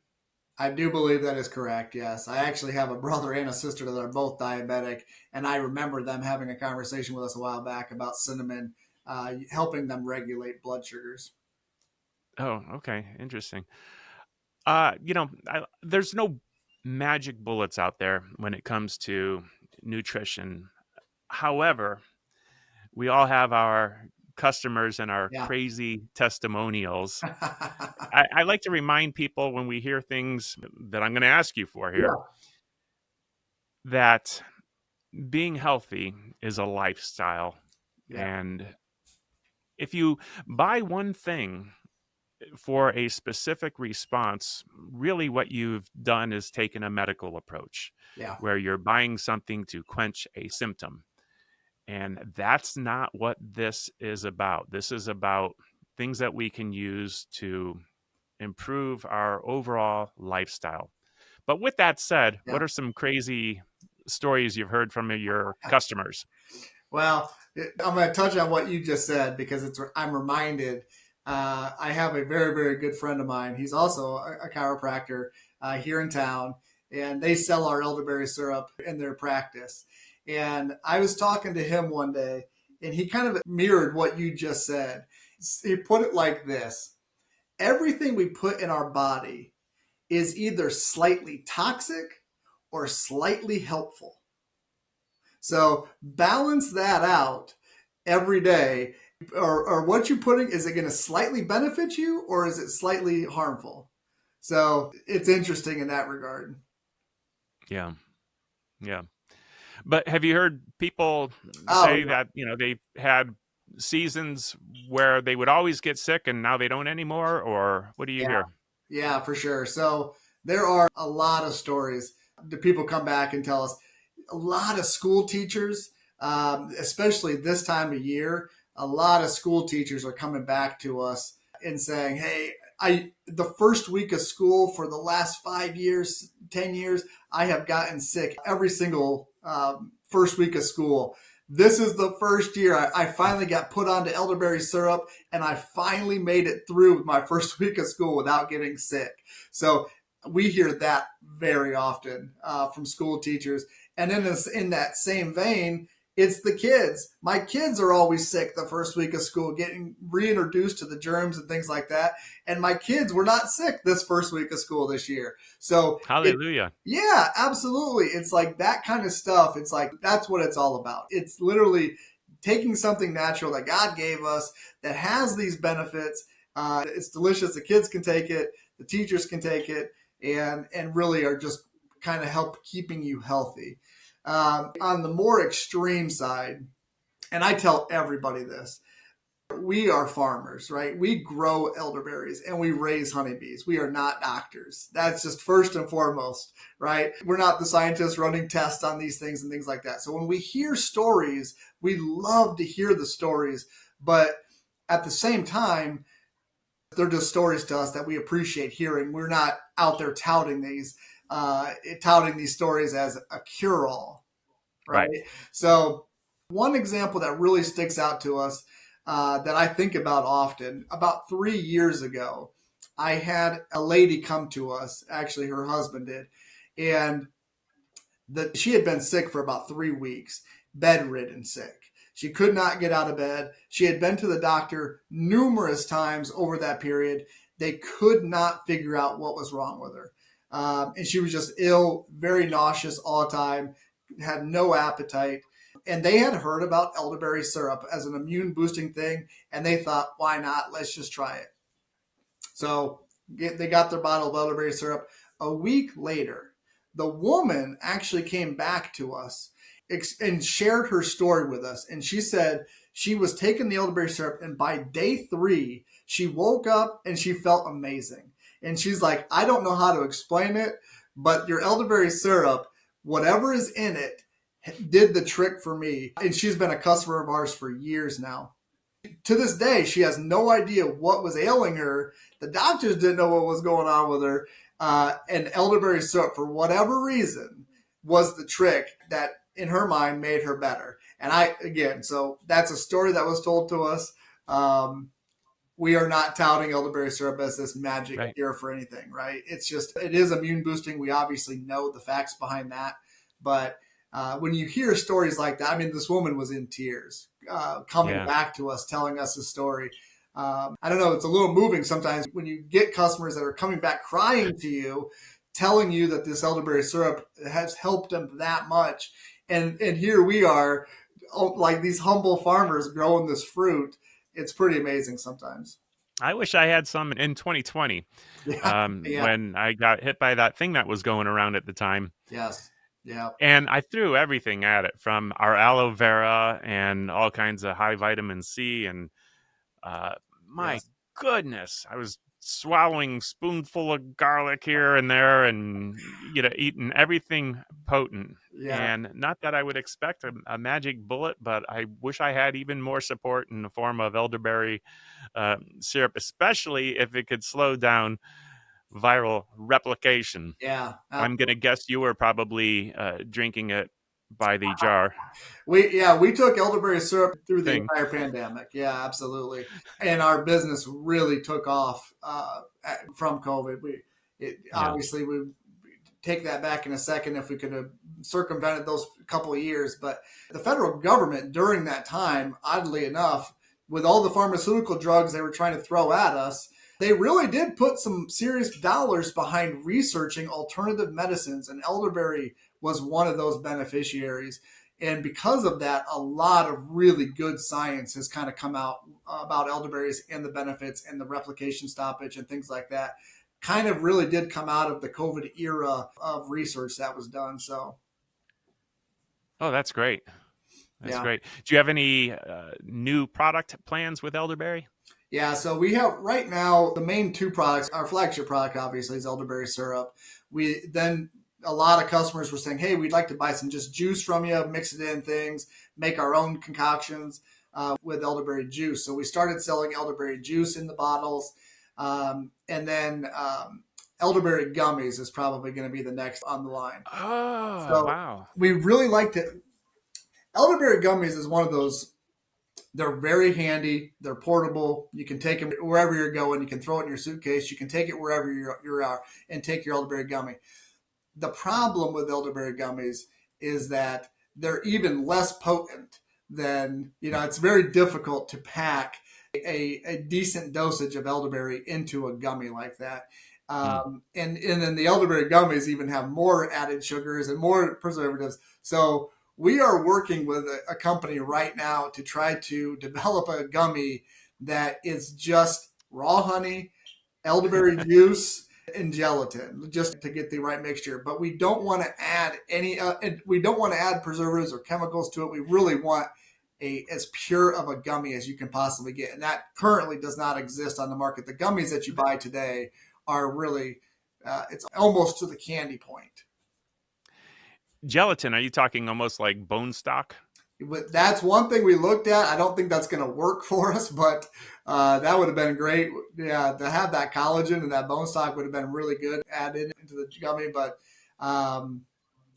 I do believe that is correct. Yes. I actually have a brother and a sister that are both diabetic. And I remember them having a conversation with us a while back about cinnamon helping them regulate blood sugars. Oh, okay. Interesting. There's no magic bullets out there when it comes to nutrition. However, we all have our customers and our Yeah. crazy testimonials. I like to remind people when we hear things that I'm going to ask you for here Yeah. that being healthy is a lifestyle. Yeah. And if you buy one thing for a specific response, really what you've done is taken a medical approach Yeah. where you're buying something to quench a symptom. And that's not what this is about. This is about things that we can use to improve our overall lifestyle. But with that said, Yeah. what are some crazy stories you've heard from your customers? Well, I'm going to touch on what you just said because I'm reminded. I have a very good friend of mine. He's also a chiropractor here in town, and they sell our elderberry syrup in their practice. And I was talking to him one day, and he kind of mirrored what you just said. He put it like this: everything we put in our body is either slightly toxic or slightly helpful. So balance that out every day. Or what you're putting, is it going to slightly benefit you or is it slightly harmful? So it's interesting in that regard. Yeah. Yeah. But have you heard people Oh, say that, they've had seasons where they would always get sick and now they don't anymore? Or what do you yeah. hear? Yeah, for sure. So there are a lot of stories. The people come back and tell us a lot of school teachers, especially this time of year, a lot of school teachers are coming back to us and saying, hey, the first week of school for the last 5 years, 10 years, I have gotten sick every single first week of school. this is the first year I finally got put onto elderberry syrup, and I finally made it through my first week of school without getting sick. So we hear that very often from school teachers. And in that same vein, it's the kids. My kids are always sick the first week of school, getting reintroduced to the germs and things like that. And my kids were not sick this first week of school this year. So Hallelujah. yeah, absolutely. It's like that kind of stuff. It's like, that's what it's all about. It's literally taking something natural that God gave us that has these benefits. It's delicious. The kids can take it. The teachers can take it, and really are just kind of help keeping you healthy. On the more extreme side, and I tell everybody this, we are farmers, right? We grow elderberries and we raise honeybees. We are not doctors. That's just first and foremost, right? We're not the scientists running tests on these things and things like that. So when we hear stories, we love to hear the stories, but at the same time, they're just stories to us that we appreciate hearing. We're not out there touting these stories as a cure-all, right? So one example that really sticks out to us that I think about often, about 3 years ago, I had a lady come to us, actually her husband did, and she had been sick for about 3 weeks, bedridden sick. She could not get out of bed. She had been to the doctor numerous times over that period. They could not figure out what was wrong with her. And she was just ill, very nauseous all the time, had no appetite. And they had heard about elderberry syrup as an immune boosting thing. And they thought, why not? Let's just try it. So they got their bottle of elderberry syrup. A week later, the woman actually came back to us and shared her story with us. And she said she was taking the elderberry syrup, and by day 3, she woke up and she felt amazing. And she's like, I don't know how to explain it, but your elderberry syrup, whatever is in it, did the trick for me. And she's been a customer of ours for years now. To this day, she has no idea what was ailing her. The doctors didn't know what was going on with her. And elderberry syrup, for whatever reason, was the trick that in her mind made her better. And so that's a story that was told to us. We are not touting elderberry syrup as this magic cure for anything, right? It's just, it is immune boosting. We obviously know the facts behind that. But when you hear stories like that, I mean, this woman was in tears coming back to us, telling us a story. I don't know, it's a little moving sometimes when you get customers that are coming back crying to you, telling you that this elderberry syrup has helped them that much. And here we are, like these humble farmers growing this fruit. It's pretty amazing sometimes. I wish I had some in 2020 when I got hit by that thing that was going around at the time. Yes. Yeah. And I threw everything at it, from our aloe vera and all kinds of high vitamin C. And my goodness, I was swallowing spoonful of garlic here and there, and eating everything potent. And not that I would expect a magic bullet, but I wish I had even more support in the form of elderberry syrup, especially if it could slow down viral replication. Yeah, I'm gonna guess you were probably drinking it by the jar. We took elderberry syrup through the entire pandemic. Yeah, absolutely. And our business really took off from COVID. Obviously we would take that back in a second if we could have circumvented those couple of years. But the federal government during that time, oddly enough, with all the pharmaceutical drugs they were trying to throw at us, they really did put some serious dollars behind researching alternative medicines, and elderberry was one of those beneficiaries. And because of that, a lot of really good science has kind of come out about elderberries and the benefits and the replication stoppage and things like that. Kind of really did come out of the COVID era of research that was done. So, oh, that's great. That's great. Do you have any new product plans with elderberry? Yeah, so we have right now the main 2 products. Our flagship product, obviously, is elderberry syrup. A lot of customers were saying, hey, we'd like to buy some just juice from you, mix it in things, make our own concoctions with elderberry juice. So we started selling elderberry juice in the bottles. And then elderberry gummies is probably going to be the next on the line. Oh, so wow. We really like to elderberry gummies is one of those. They're very handy. They're portable. You can take them wherever you're going. You can throw it in your suitcase. You can take it wherever you're out and take your elderberry gummy. The problem with elderberry gummies is that they're even less potent than, it's very difficult to pack a decent dosage of elderberry into a gummy like that. And then the elderberry gummies even have more added sugars and more preservatives. So we are working with a company right now to try to develop a gummy that is just raw honey, elderberry juice, and gelatin, just to get the right mixture. But we don't want to add we don't want to add preservatives or chemicals to it. We really want as pure of a gummy as you can possibly get. And that currently does not exist on the market. The gummies that you buy today are really, it's almost to the candy point. Gelatin, are you talking almost like bone stock? That's one thing we looked at. I don't think that's going to work for us, but that would have been great. Yeah, to have that collagen and that bone stock would have been really good added into the gummy. But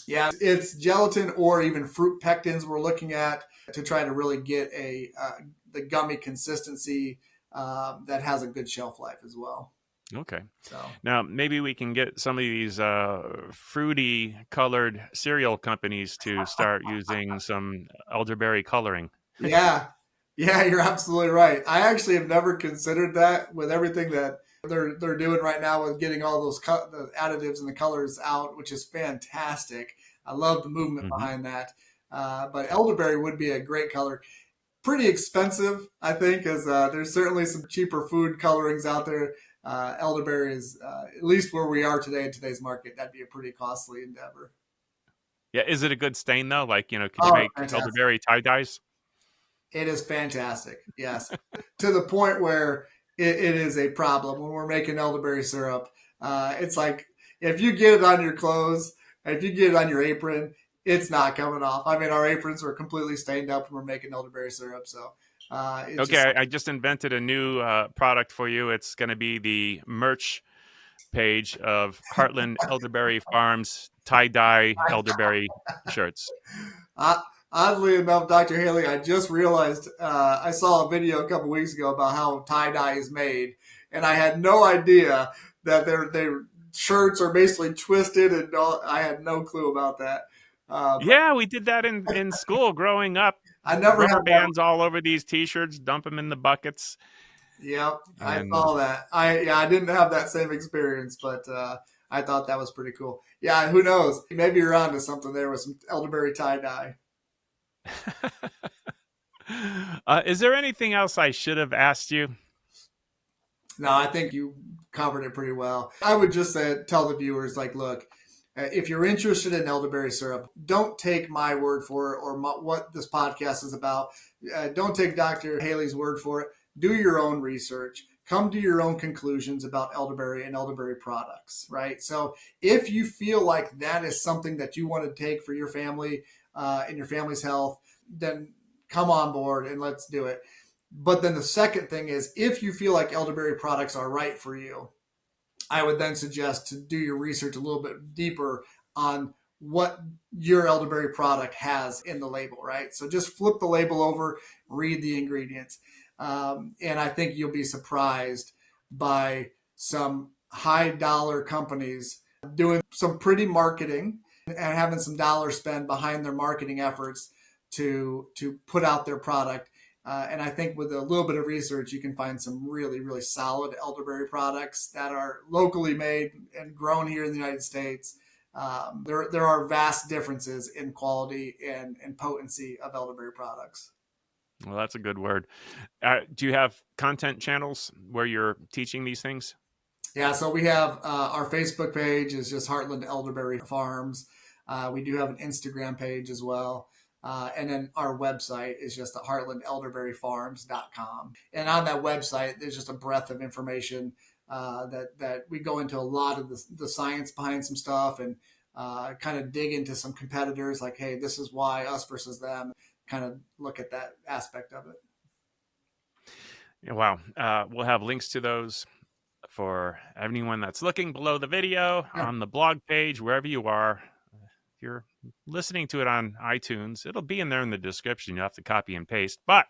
yeah, it's gelatin or even fruit pectins we're looking at to try to really get the gummy consistency that has a good shelf life as well. Okay. So now maybe we can get some of these fruity colored cereal companies to start using some elderberry coloring. Yeah, you're absolutely right. I actually have never considered that with everything that they're doing right now with getting all those the additives and the colors out, which is fantastic. I love the movement behind that. But elderberry would be a great color. Pretty expensive, I think, as there's certainly some cheaper food colorings out there. Elderberry is, at least where we are today in today's market, that'd be a pretty costly endeavor. Yeah, is it a good stain though? Like, can you make fantastic. elderberry tie-dyes? It is fantastic, yes. To the point where it is a problem when we're making elderberry syrup. It's like, if you get it on your clothes, if you get it on your apron, it's not coming off. I mean, our aprons are completely stained up when we're making elderberry syrup. So, okay, I just invented a new product for you. It's going to be the merch page of Heartland Elderberry Farms tie-dye elderberry shirts. Oddly enough, Dr. Haley, I just realized I saw a video a couple weeks ago about how tie-dye is made, and I had no idea that their shirts are basically twisted, and I had no clue about that. Yeah, we did that in school growing up. I never Rubber had bands all over these T-shirts, dump them in the buckets. Yep, I And saw that. I didn't have that same experience, but I thought that was pretty cool. Yeah, who knows? Maybe you're onto something there with some elderberry tie-dye. Is there anything else I should have asked you? No, I think you covered it pretty well. I would just tell the viewers, like, look, if you're interested in elderberry syrup, don't take my word for it or what this podcast is about. Don't take Dr. Haley's word for it. Do your own research. Come to your own conclusions about elderberry and elderberry products, right? So if you feel like that is something that you want to take for your family and your family's health, then come on board and let's do it. But then the second thing is, if you feel like elderberry products are right for you, I would then suggest to do your research a little bit deeper on what your elderberry product has in the label, right? So just flip the label over, read the ingredients. And I think you'll be surprised by some high dollar companies doing some pretty marketing and having some dollars spent behind their marketing efforts to put out their product. And I think with a little bit of research, you can find some really, really solid elderberry products that are locally made and grown here in the United States. There are vast differences in quality and potency of elderberry products. Well, that's a good word. Do you have content channels where you're teaching these things? Yeah, so we have our Facebook page is just Heartland Elderberry Farms. We do have an Instagram page as well. And then our website is just at heartlandelderberryfarms.com. And on that website, there's just a breadth of information that we go into a lot of the science behind some stuff and kind of dig into some competitors like, hey, this is why us versus them, kind of look at that aspect of it. Yeah, wow. We'll have links to those for anyone that's looking below the video on the blog page, wherever you are. if you're listening to it on iTunes, it'll be in there in the description. You have to copy and paste, but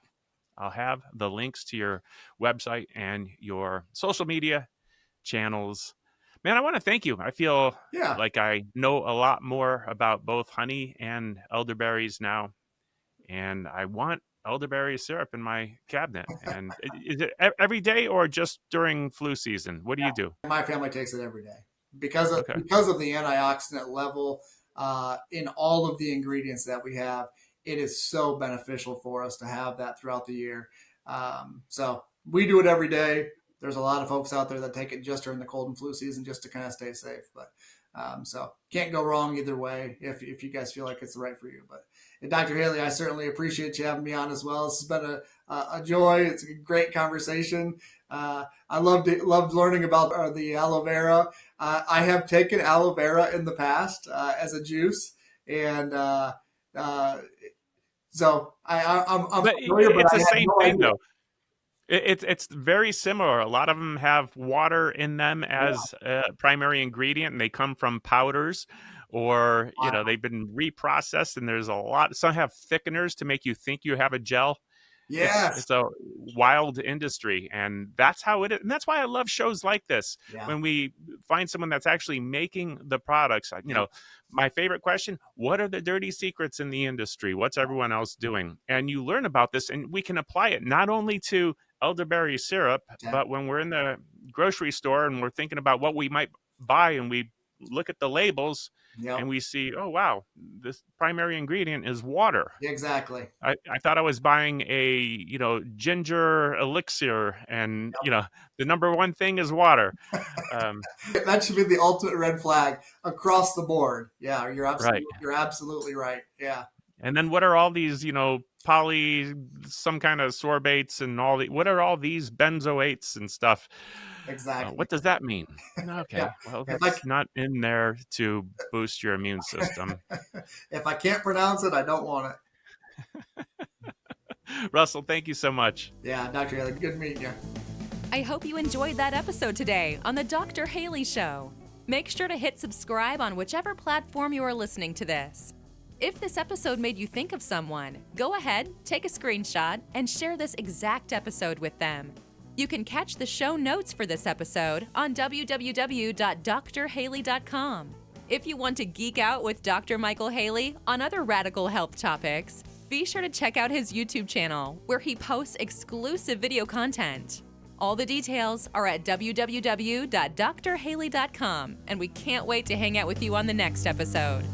I'll have the links to your website and your social media channels. Man, I want to thank you. I feel Yeah. like I know a lot more about both honey and elderberries now, and I want elderberry syrup in my cabinet. And is it every day or just during flu season? What do you do? My family takes it every day Okay. because of the antioxidant level in all of the ingredients that we have. It is so beneficial for us to have that throughout the year. So we do it every day. There's a lot of folks out there that take it just during the cold and flu season just to kind of stay safe. But so can't go wrong either way if you guys feel like it's right for you. But Dr. Haley, I certainly appreciate you having me on as well. This has been a joy. It's a great conversation. I loved learning about the aloe vera. I have taken aloe vera in the past as a juice, and so I'm But familiar, but it's I the had same no thing, idea. though. It's very similar. A lot of them have water in them Yeah. as a primary ingredient, and they come from powders, or they've been reprocessed. And there's a lot. Some have thickeners to make you think you have a gel. Yes. It's a wild industry, and that's how it is. And that's why I love shows like this. Yeah. When we find someone that's actually making the products. My favorite question: what are the dirty secrets in the industry? What's everyone else doing? And you learn about this, and we can apply it not only to elderberry syrup, but when we're in the grocery store and we're thinking about what we might buy, and we look at the labels, Yep. and we see, oh wow, this primary ingredient is water. Exactly. I thought I was buying a ginger elixir, and the number one thing is water. That should be the ultimate red flag across the board. Yeah, Right. you're absolutely right. Yeah. And then what are all these some kind of sorbates and what are all these benzoates and stuff? Exactly. What does that mean? Okay, Yeah. well, If that's not in there to boost your immune system. If I can't pronounce it, I don't want it. Russell, thank you so much. Yeah, Dr. Haley, good meeting you. I hope you enjoyed that episode today on The Dr. Haley Show. Make sure to hit subscribe on whichever platform you are listening to this. If this episode made you think of someone, go ahead, take a screenshot, and share this exact episode with them. You can catch the show notes for this episode on www.drhaley.com. If you want to geek out with Dr. Michael Haley on other radical health topics, be sure to check out his YouTube channel, where he posts exclusive video content. All the details are at www.drhaley.com, and we can't wait to hang out with you on the next episode.